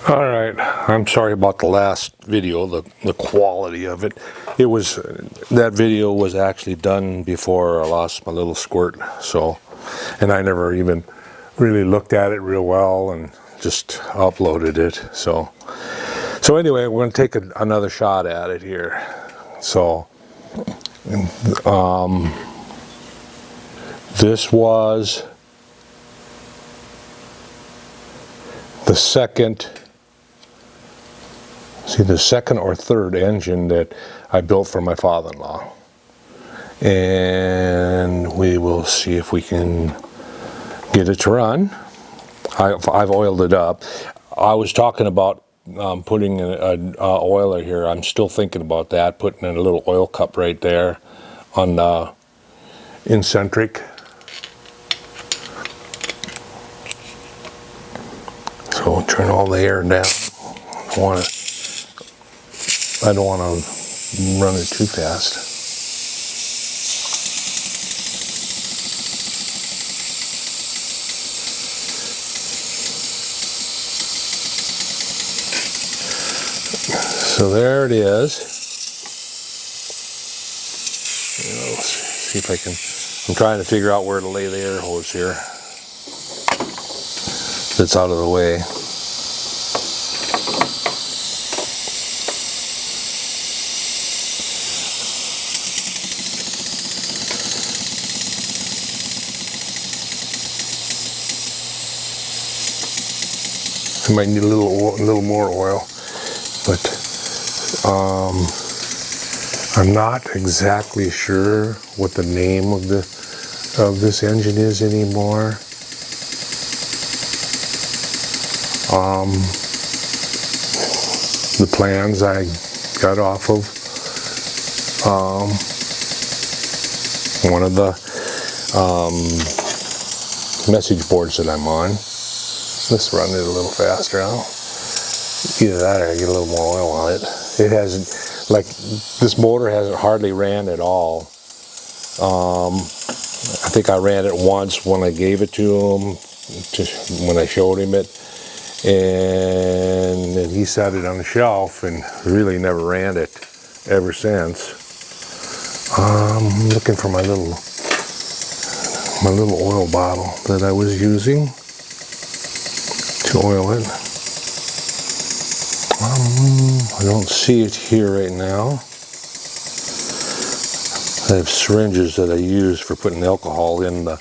All right, I'm sorry about the last video, the quality of it. That video was actually done before I lost my little squirt, so, and I never even really looked at it real well and just uploaded it. So anyway, we're going to take another shot at it here. So, this was the second or third engine that I built for my father-in-law, and we will see if we can get it to run. I've oiled it up. I was talking about putting an oiler here. I'm still thinking about that, putting in a little oil cup right there on the eccentric. So turn all the air down. I don't want to run it too fast. So there it is. Let's see if I can. I'm trying to figure out where to lay the air hose here. That's out of the way. I might need a little more oil, but I'm not exactly sure what the name of this engine is anymore. The plans I got off of one of the message boards that I'm on. Let's run it a little faster now. Either that or I get a little more oil on it. It hasn't, like, this motor hasn't hardly ran at all. I think I ran it once when I gave it to him, when I showed him it, and then he set it on the shelf and really never ran it ever since. I'm looking for my little oil bottle that I was using to oil it. I don't see it here right now. I have syringes that I use for putting alcohol in the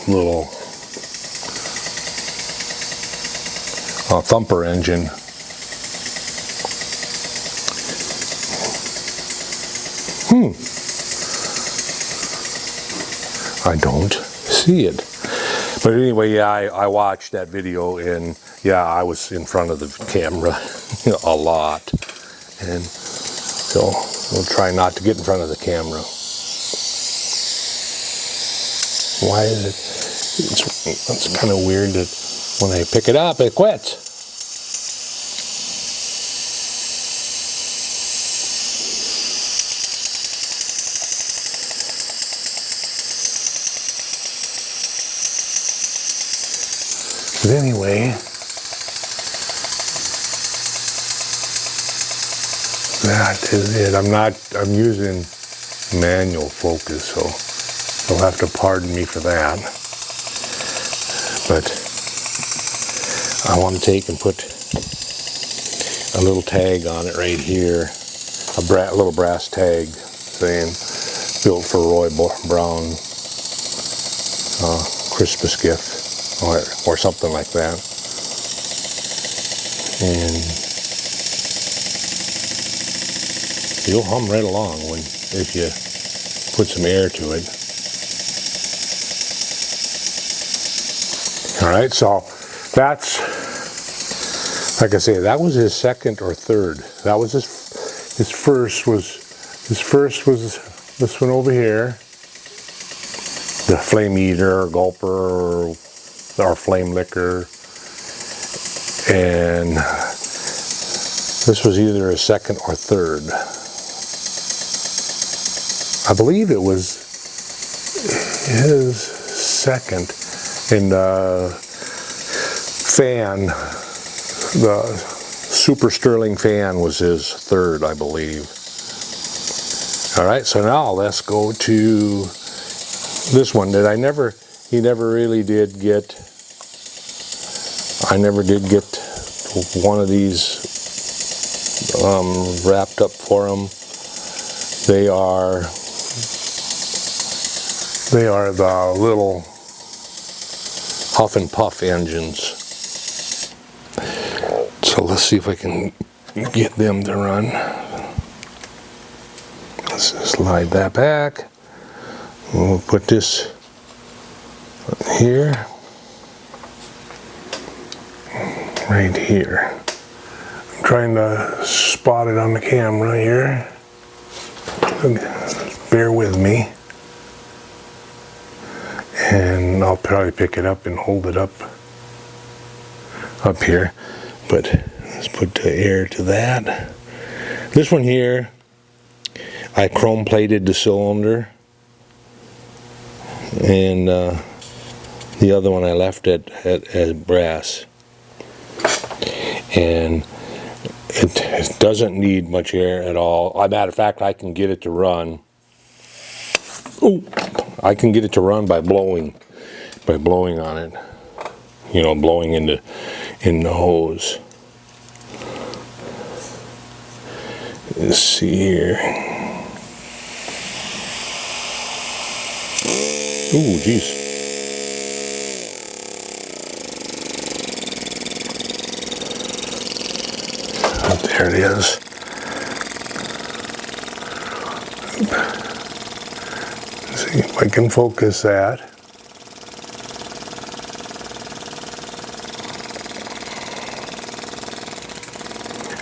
little Thumper engine. I don't see it. But anyway, yeah, I watched that video, and yeah, I was in front of the camera a lot, and so we'll try not to get in front of the camera. Why is it? It's kind of weird that when I pick it up, it quits. But anyway, that is it. I'm using manual focus, so you'll have to pardon me for that. But I want to take and put a little tag on it right here, a little brass tag saying built for Roy Brown, Christmas gift. Or something like that, and you'll hum right along if you put some air to it. All right, so that's, like I say, that was his second or third. That was his first was this one over here, the flame eater or gulper or flame licker, and this was either a second or third. I believe it was his second, and fan The Super Sterling fan was his third, I believe. All right, so now let's go to this one that he never really did get. I never did get one of these wrapped up for him. They are the little Huff and Puff engines. So let's see if I can get them to run. Let's slide that back. We'll put this here, right here. I'm trying to spot it on the camera here. Bear with me. And I'll probably pick it up and hold it up here. But let's put the air to that. This one here, I chrome plated the cylinder, and the other one I left at brass. And it doesn't need much air at all. As a matter of fact, I can get it to run. Oh, I can get it to run by blowing on it. You know, blowing in the hose. Let's see here. Ooh, geez. Oh, there it is. Let's see if I can focus that.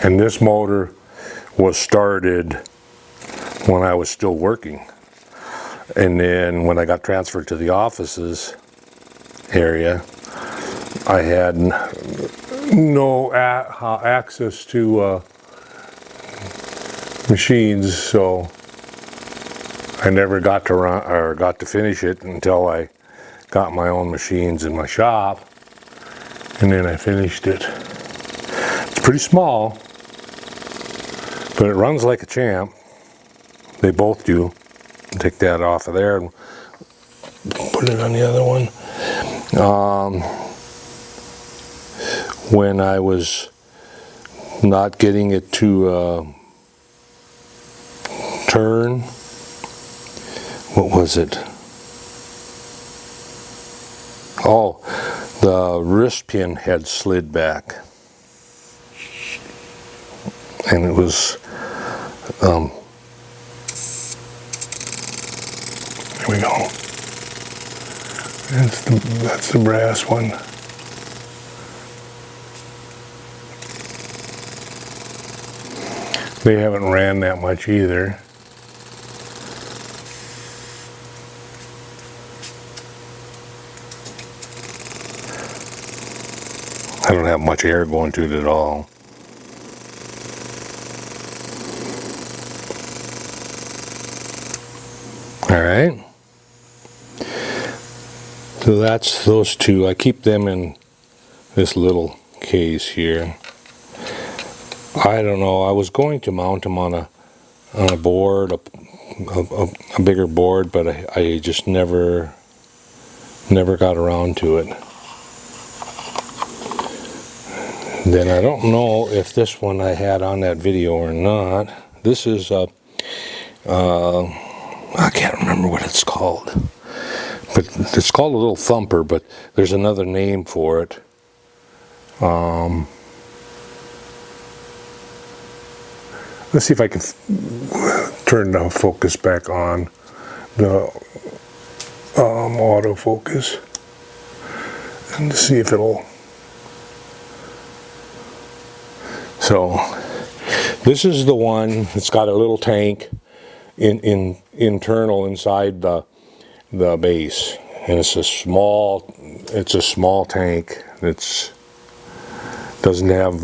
And this motor was started when I was still working. And then when I got transferred to the offices area, I had no access to machines, so I never got to run or got to finish it until I got my own machines in my shop, and then I finished it. It's pretty small, but it runs like a champ. They both do. Take that off of there and put it on the other one. When I was not getting it to turn, what was it? Oh, the wrist pin had slid back, and it was there we go. That's the brass one. They haven't ran that much either. I don't have much air going to it at all. All right. So that's those two. I keep them in this little case here. I don't know. I was going to mount them on a board, a bigger board, but I just never got around to it. Then I don't know if this one I had on that video or not. This is I can't remember what it's called. But it's called a little Thumper, but there's another name for it. Let's see if I can turn the focus back on, the autofocus, and see if it'll. So this is the one that's got a little tank internal inside the base, and it's a small tank. It's doesn't have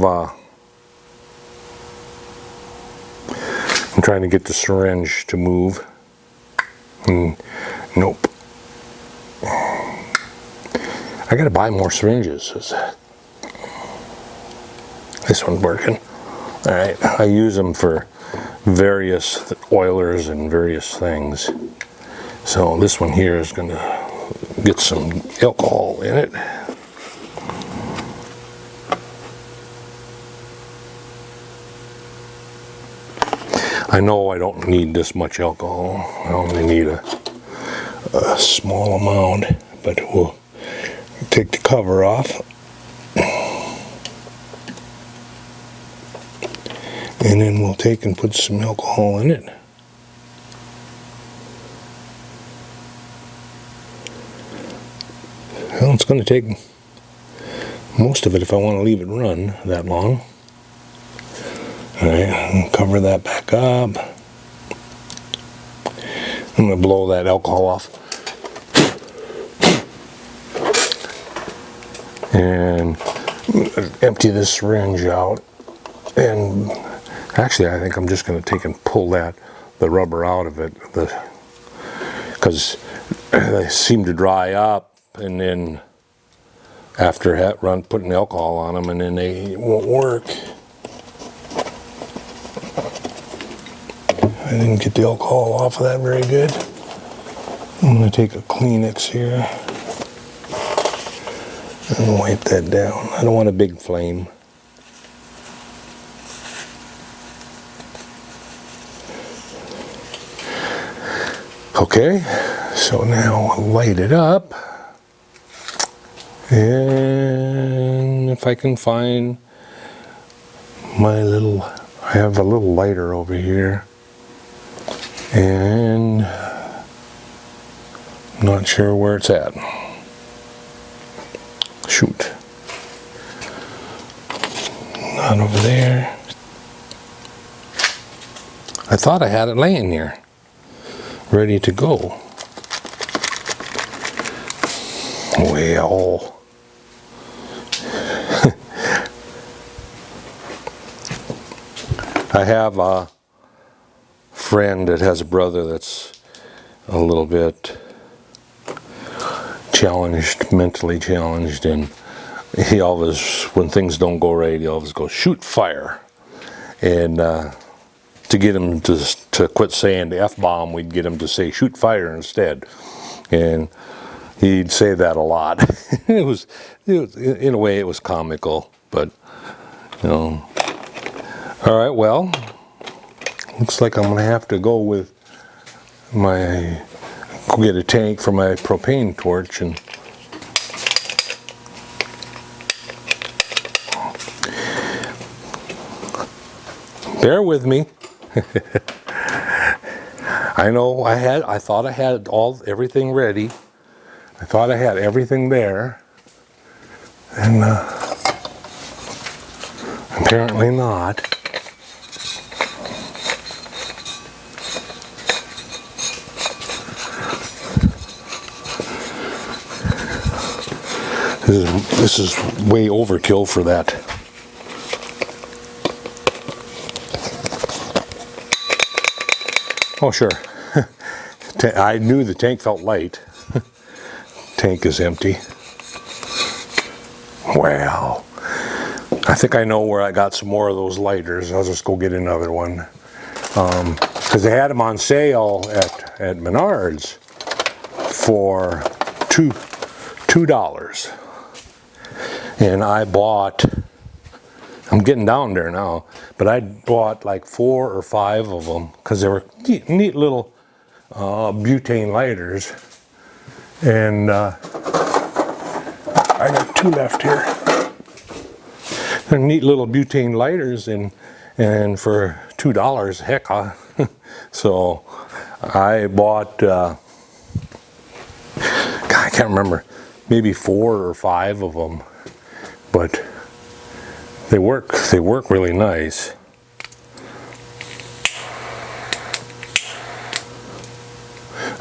I'm trying to get the syringe to move, and nope. I gotta buy more syringes. this one's working. All right, I use them for various oilers and various things. So this one here is going to get some alcohol in it. I know I don't need this much alcohol. I only need a small amount, but we'll take the cover off. And then we'll take and put some alcohol in it. Well, it's going to take most of it if I want to leave it run that long. Alright, cover that back up. I'm going to blow that alcohol off. And empty this syringe out. And actually I think I'm just going to take and pull the rubber out of it. Because they seem to dry up, and then after putting alcohol on them, and then they won't work. I didn't get the alcohol off of that very good. I'm going to take a Kleenex here and wipe that down. I don't want a big flame. Okay, so now I'll light it up. And if I can find my little, I have a little lighter over here. And not sure where it's at. Shoot. Not over there. I thought I had it laying here, ready to go. Well, I have a friend that has a brother that's a little bit challenged, mentally challenged, and he always, when things don't go right, he always goes, shoot fire. And to get him to quit saying the F-bomb, we'd get him to say shoot fire instead. And he'd say that a lot. it was, in a way, it was comical, but, you know. All right, well, looks like I'm going to have to go with go get a tank for my propane torch and bear with me. I know I thought I had everything ready. I thought I had everything there, and apparently not. This is way overkill for that. Oh sure, I knew the tank felt light. Tank is empty. Well, I think I know where I got some more of those lighters. I'll just go get another one. Because they had them on sale at Menards for $2. And I bought, I'm getting down there now, but I bought like 4 or 5 of them because they were neat little butane lighters. And I got 2 left here. They're neat little butane lighters, and for $2, heck, so I bought, God, I can't remember, maybe 4 or 5 of them, but they work really nice.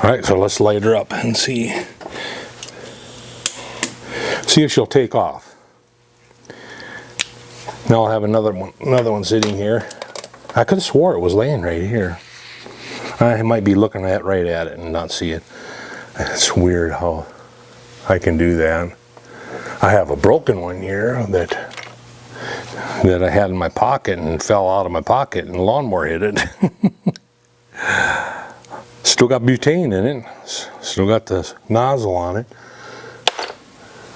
All right, so let's light her up and see if she'll take off. Now I'll have another one sitting here. I could have swore it was laying right here. I might be looking right at it and not see it. It's weird how I can do that. I have a broken one here that that I had in my pocket and fell out of my pocket, and the lawnmower hit it. Still got butane in it, still got the nozzle on it,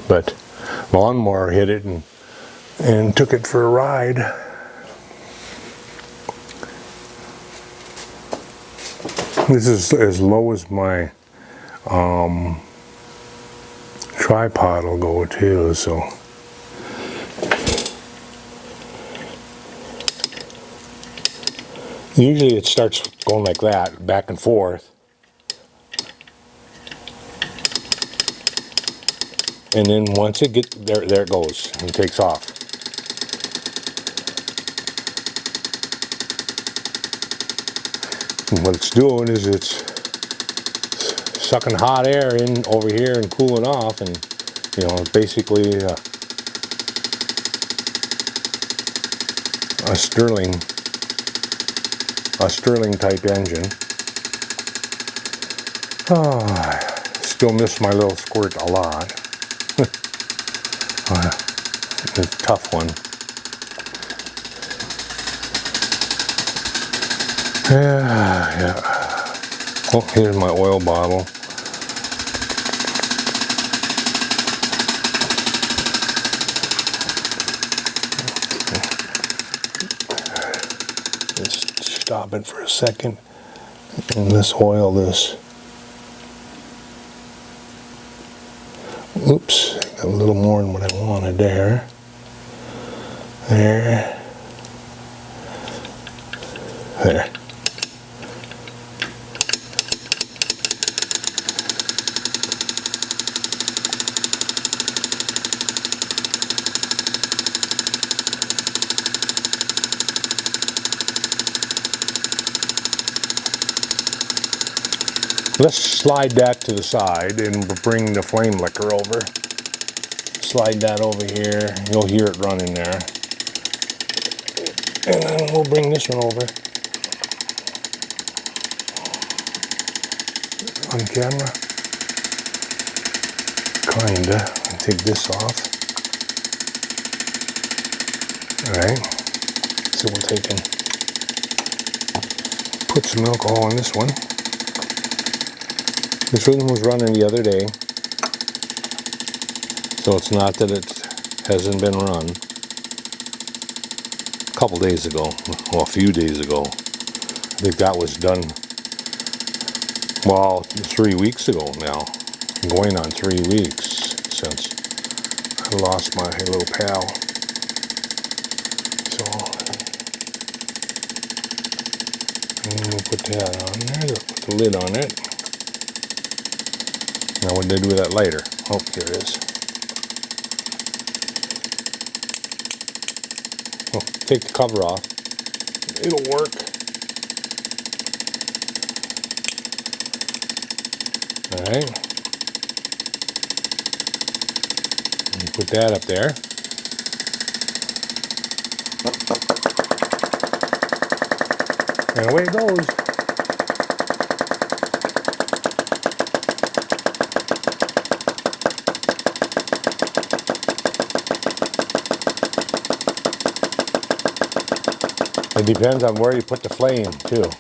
but lawnmower hit it and took it for a ride. This is as low as my tripod will go too, so. Usually it starts going like that, back and forth. And then once it gets there, there it goes and takes off. And what it's doing is it's sucking hot air in over here and cooling off, and you know, basically a Stirling type engine. Oh, I still miss my little squirt a lot. It's a tough one. Yeah. Oh, here's my oil bottle. Just stop it for a second and let's oil this. Oops, got a little more than what I wanted there. There. Let's slide that to the side and bring the flame liquor over. Slide that over here. You'll hear it running there. And then we'll bring this one over. On camera. Kinda. And take this off. Alright. So we'll take and put some alcohol in this one. This one was running the other day, so it's not that it hasn't been run. A couple days ago, well, a few days ago. I think that was done, well, 3 weeks ago now. Going on 3 weeks since I lost my little pal. So, we'll put that on there, put the lid on it. Now what did they do with that lighter? Oh, here it is. Oh, take the cover off. It'll work. Alright. Put that up there. And away it goes. It depends on where you put the flame, too.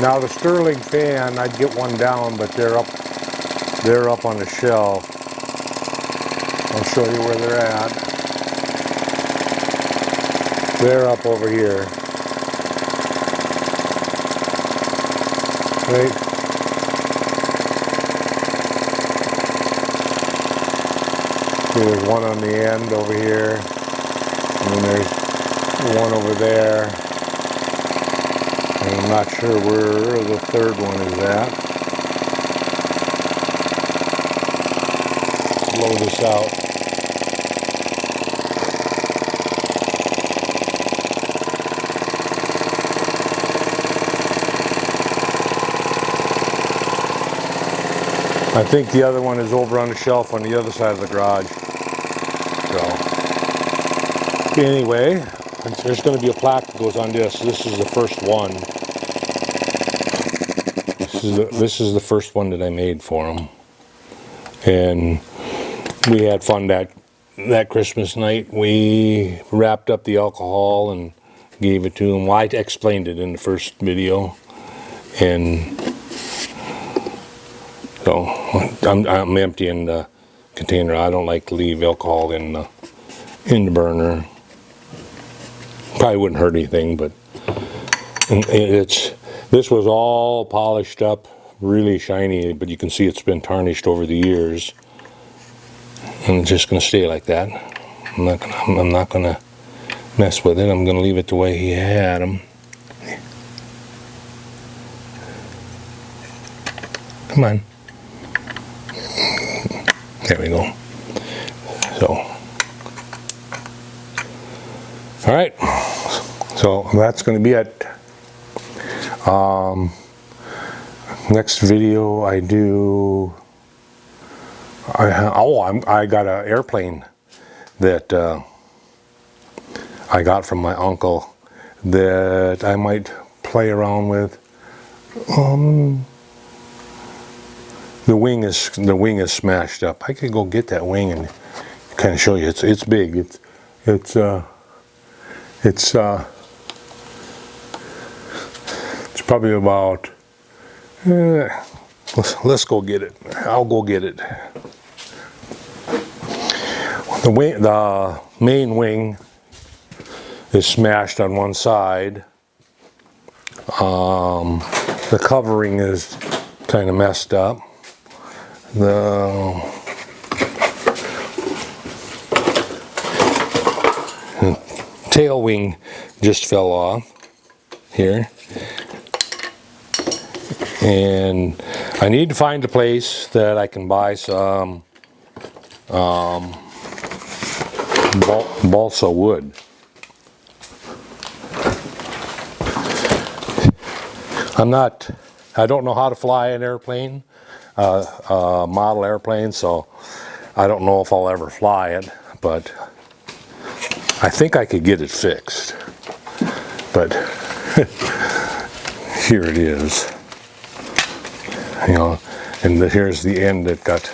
Now the Stirling fan, I'd get one down, but they're up on the shelf. I'll show you where they're at. They're up over here. Right? There's one on the end over here. And then one over there. I'm not sure where the third one is at. Blow this out. I think the other one is over on the shelf on the other side of the garage. So, anyway, there's going to be a plaque that goes on this. This is the first one. This is the first one that I made for him. And we had fun that Christmas night. We wrapped up the alcohol and gave it to him. Well, I explained it in the first video. And so I'm emptying the container. I don't like to leave alcohol in the burner. Probably wouldn't hurt anything, but this was all polished up, really shiny, but you can see it's been tarnished over the years. And it's just going to stay like that. I'm not going to mess with it. I'm going to leave it the way he had them. Come on. There we go. So, all right. So that's going to be it. Next video I do. I got an airplane that I got from my uncle that I might play around with. The wing is smashed up. I could go get that wing and kind of show you. It's big. It's probably about. Let's go get it. I'll go get it. The main wing is smashed on one side. The covering is kind of messed up. The tail wing just fell off here. And I need to find a place that I can buy some balsa wood. I don't know how to fly an airplane, model airplane, so I don't know if I'll ever fly it, but I think I could get it fixed. But here it is. You know, and here's the end that got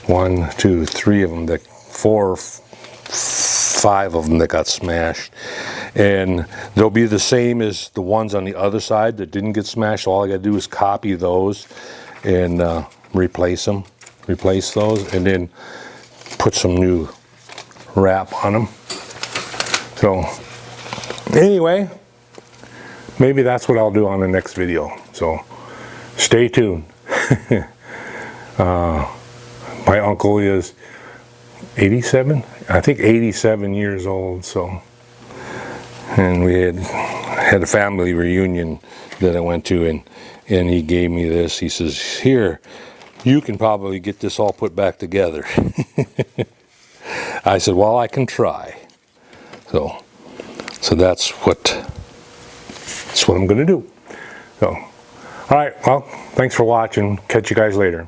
1, 2, 3 of them, 4, 5 of them that got smashed. And they'll be the same as the ones on the other side that didn't get smashed. All I got to do is copy those and replace those, and then put some new wrap on them. So anyway, maybe that's what I'll do on the next video. So stay tuned. My uncle is 87, I think 87 years old. So, and we had a family reunion that I went to, and he gave me this. He says, "Here, you can probably get this all put back together." I said, "Well, I can try." So that's what I'm going to do. So, all right. Well, thanks for watching. Catch you guys later.